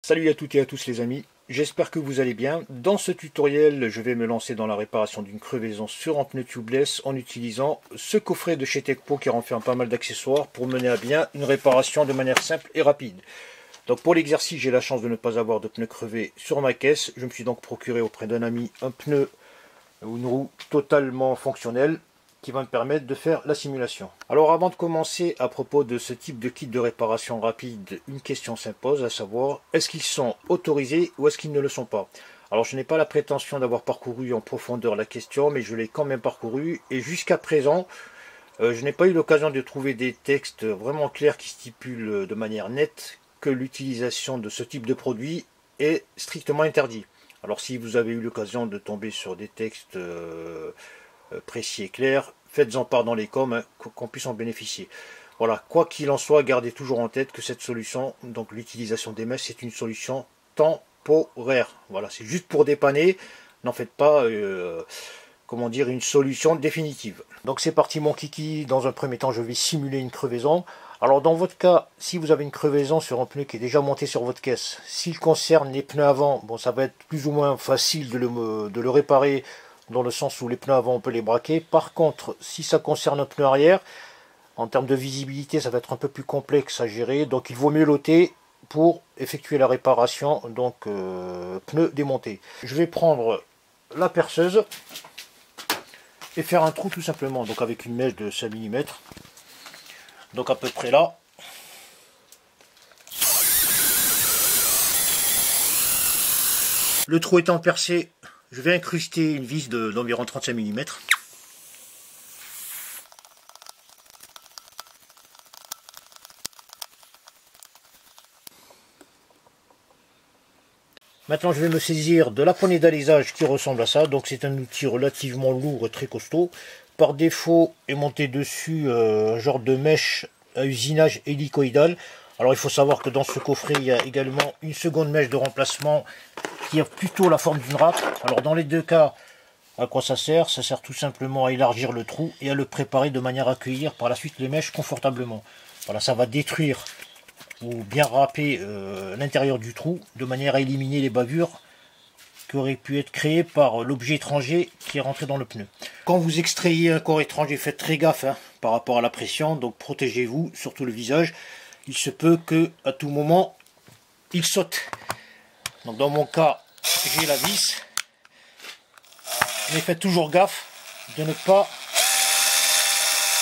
Salut à toutes et à tous les amis, j'espère que vous allez bien. Dans ce tutoriel, je vais me lancer dans la réparation d'une crevaison sur un pneu tubeless en utilisant ce coffret de chez Tekpo qui renferme pas mal d'accessoires pour mener à bien une réparation de manière simple et rapide. Donc pour l'exercice, j'ai la chance de ne pas avoir de pneus crevés sur ma caisse. Je me suis donc procuré auprès d'un ami un pneu ou une roue totalement fonctionnelle qui va me permettre de faire la simulation. Alors avant de commencer à propos de ce type de kit de réparation rapide, une question s'impose, à savoir est-ce qu'ils sont autorisés ou est-ce qu'ils ne le sont pas? Alors je n'ai pas la prétention d'avoir parcouru en profondeur la question, mais je l'ai quand même parcouru et jusqu'à présent je n'ai pas eu l'occasion de trouver des textes vraiment clairs qui stipulent de manière nette que l'utilisation de ce type de produit est strictement interdit. Alors si vous avez eu l'occasion de tomber sur des textes précis et clair, faites-en part dans les coms, hein, qu'on puisse en bénéficier. Voilà, quoi qu'il en soit, gardez toujours en tête que cette solution, donc l'utilisation des mèches, c'est une solution temporaire. Voilà, c'est juste pour dépanner, n'en faites pas comment dire, une solution définitive. Donc c'est parti mon kiki, dans un premier temps je vais simuler une crevaison. Alors dans votre cas, si vous avez une crevaison sur un pneu qui est déjà monté sur votre caisse, s'il concerne les pneus avant, bon ça va être plus ou moins facile de le réparer, dans le sens où les pneus avant on peut les braquer. Par contre, si ça concerne un pneu arrière, en termes de visibilité, ça va être un peu plus complexe à gérer. Donc il vaut mieux l'ôter pour effectuer la réparation, donc pneu démonté. Je vais prendre la perceuse et faire un trou tout simplement, donc avec une mèche de 5 mm. Donc à peu près là. Le trou étant percé, je vais incruster une vis d'environ 35 mm. Maintenant je vais me saisir de la poignée d'alésage qui ressemble à ça. Donc c'est un outil relativement lourd et très costaud. Par défaut est monté dessus un genre de mèche à usinage hélicoïdal. Alors il faut savoir que dans ce coffret il y a également une seconde mèche de remplacement qui a plutôt la forme d'une râpe. Alors dans les deux cas, à quoi ça sert? Ça sert tout simplement à élargir le trou et à le préparer de manière à accueillir par la suite les mèches confortablement. Voilà, ça va détruire ou bien râper l'intérieur du trou de manière à éliminer les bavures qui auraient pu être créées par l'objet étranger qui est rentré dans le pneu. Quand vous extrayez un corps étranger, faites très gaffe par rapport à la pression, donc protégez-vous, surtout le visage. Il se peut que à tout moment il saute. Donc dans mon cas, j'ai la vis, mais faites toujours gaffe de ne pas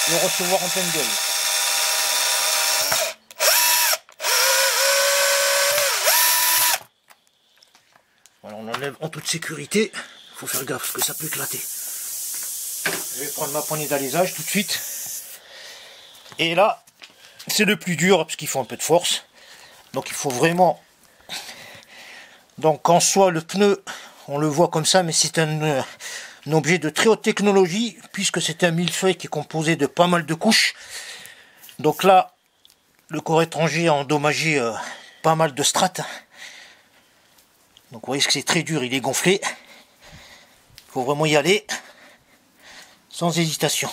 le recevoir en pleine gueule. Voilà, on enlève en toute sécurité. Il faut faire gaffe parce que ça peut éclater. Je vais prendre ma poignée d'alésage tout de suite. Et là, c'est le plus dur parce qu'il faut un peu de force. Donc il faut vraiment... Donc en soi, le pneu, on le voit comme ça, mais c'est un objet de très haute technologie, puisque c'est un millefeuille qui est composé de pas mal de couches. Donc là, le corps étranger a endommagé pas mal de strates. Donc vous voyez que c'est très dur, il est gonflé. Il faut vraiment y aller, sans hésitation.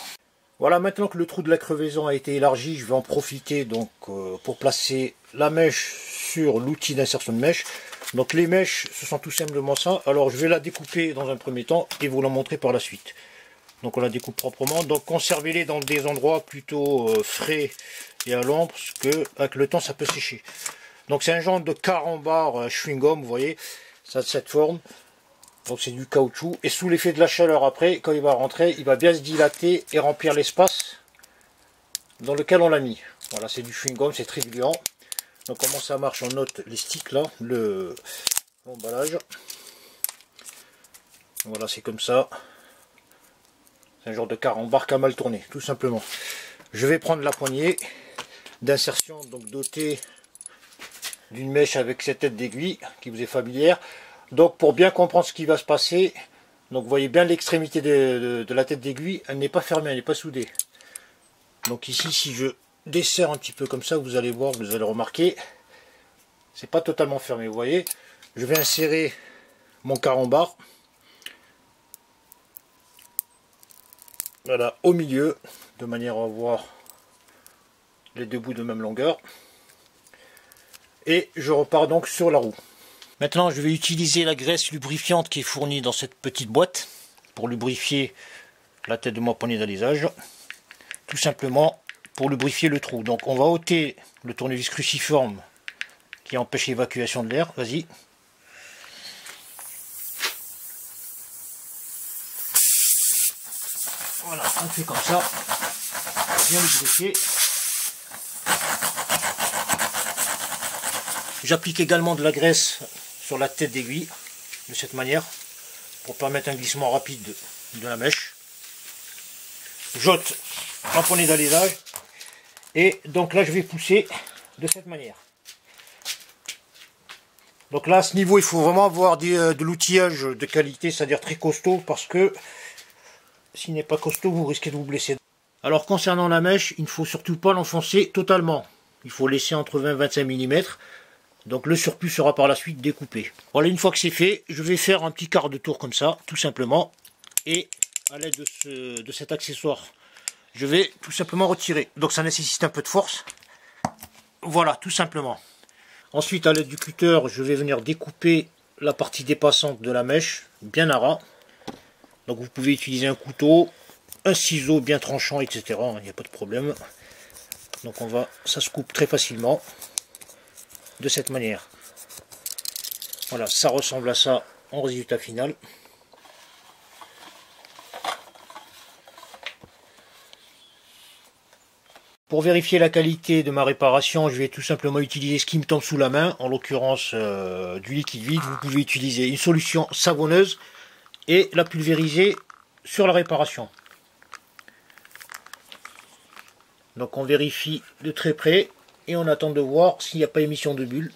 Voilà, maintenant que le trou de la crevaison a été élargi, je vais en profiter donc pour placer la mèche sur l'outil d'insertion de mèche. Donc les mèches, ce sont tout simplement ça. Alors je vais la découper dans un premier temps et vous la montrer par la suite. Donc on la découpe proprement. Donc conservez-les dans des endroits plutôt frais et à l'ombre, parce que avec le temps ça peut sécher. Donc c'est un genre de carambar chewing-gum, vous voyez, ça a cette forme. Donc c'est du caoutchouc. Et sous l'effet de la chaleur après, quand il va rentrer, il va bien se dilater et remplir l'espace dans lequel on l'a mis. Voilà, c'est du chewing-gum, c'est très gluant. Donc comment ça marche? On note les sticks là, l'emballage. Voilà, c'est comme ça. C'est un genre de carambar qui a mal tourné, tout simplement. Je vais prendre la poignée d'insertion, donc dotée d'une mèche avec cette tête d'aiguille qui vous est familière. Donc pour bien comprendre ce qui va se passer, donc vous voyez bien l'extrémité de la tête d'aiguille, elle n'est pas fermée, elle n'est pas soudée. Donc ici, si je desserre un petit peu comme ça, vous allez voir, vous allez remarquer, c'est pas totalement fermé, vous voyez. Je vais insérer mon carambar, voilà, au milieu, de manière à avoir les deux bouts de même longueur. Et je repars donc sur la roue. Maintenant, je vais utiliser la graisse lubrifiante qui est fournie dans cette petite boîte pour lubrifier la tête de mon poignet d'alésage. Tout simplement pour lubrifier le trou. Donc on va ôter le tournevis cruciforme qui empêche l'évacuation de l'air. Vas-y. Voilà, on fait comme ça. Bien lubrifier. J'applique également de la graisse sur la tête d'aiguille, de cette manière, pour permettre un glissement rapide de la mèche. J'ôte mon poignet d'alésage, et donc là je vais pousser de cette manière. Donc là à ce niveau il faut vraiment avoir de l'outillage de qualité, c'est-à-dire très costaud, parce que s'il n'est pas costaud vous risquez de vous blesser. Alors concernant la mèche, il ne faut surtout pas l'enfoncer totalement, il faut laisser entre 20 et 25 mm. Donc le surplus sera par la suite découpé. Voilà, une fois que c'est fait, je vais faire un petit quart de tour comme ça, tout simplement. Et à l'aide de cet accessoire, je vais tout simplement retirer. Donc ça nécessite un peu de force. Voilà, tout simplement. Ensuite, à l'aide du cutter, je vais venir découper la partie dépassante de la mèche, bien à ras. Donc vous pouvez utiliser un couteau, un ciseau bien tranchant, etc. Il n'y a pas de problème. Donc ça se coupe très facilement. De cette manière. Voilà, ça ressemble à ça en résultat final. Pour vérifier la qualité de ma réparation, je vais tout simplement utiliser ce qui me tombe sous la main, en l'occurrence du liquide vide. Vous pouvez utiliser une solution savonneuse et la pulvériser sur la réparation. Donc on vérifie de très près et on attend de voir s'il n'y a pas émission de bulles.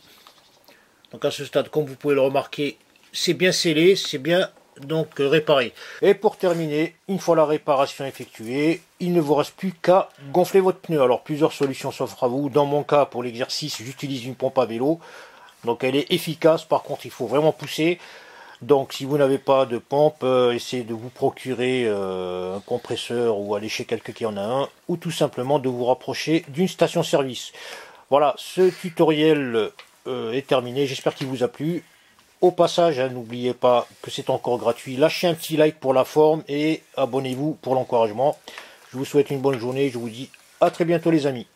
Donc à ce stade, comme vous pouvez le remarquer, c'est bien scellé, c'est bien donc réparé. Et pour terminer, une fois la réparation effectuée, il ne vous reste plus qu'à gonfler votre pneu. Alors plusieurs solutions s'offrent à vous. Dans mon cas, pour l'exercice, j'utilise une pompe à vélo. Donc elle est efficace, par contre il faut vraiment pousser. Donc si vous n'avez pas de pompe, essayez de vous procurer un compresseur ou aller chez quelqu'un qui en a un, ou tout simplement de vous rapprocher d'une station-service. Voilà, ce tutoriel est terminé, j'espère qu'il vous a plu. Au passage, hein, n'oubliez pas que c'est encore gratuit, lâchez un petit like pour la forme et abonnez-vous pour l'encouragement. Je vous souhaite une bonne journée, je vous dis à très bientôt les amis.